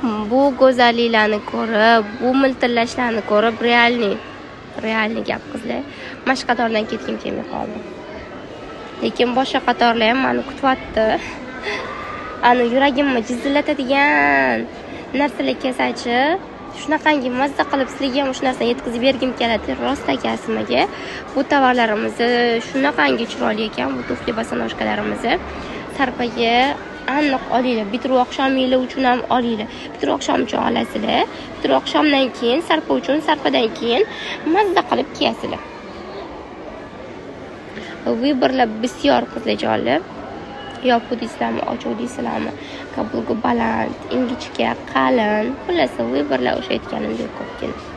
bu go'zalliklarni ko'rib, bu miltillashlarni ko'rib realni gap qizlar. Mashq qatordan ketgim kelmay qoldi. Lekin boshqa qatorlar ham meni kutyapti. Ani yuragimni jizillatadigan narsalar kelsa-chi, shunaqangi mazza qilib sizlarga ham shu narsani yetkazib bergim keladi. Rost akasimaga bu tovarlarimizni shunaqangi chiroyli ekan, bu tufli bosanoshkalarimizni sarpaga aniq olinglar. Bitir oqshominglar uchun ham olinglar. Bitir oqshom uchun olasizlar. Bitir oqshomdan keyin sarpa uchun, sarpadan keyin mazza qilib kiyasizlar. Viborlar bisyor qizlarjonlar. Yopiq deysizlarmi, ochiq deysizlarmi, kablgi baland, ingichka, qalin, xullas viborlar o'sha aytganimdek ko'pgina.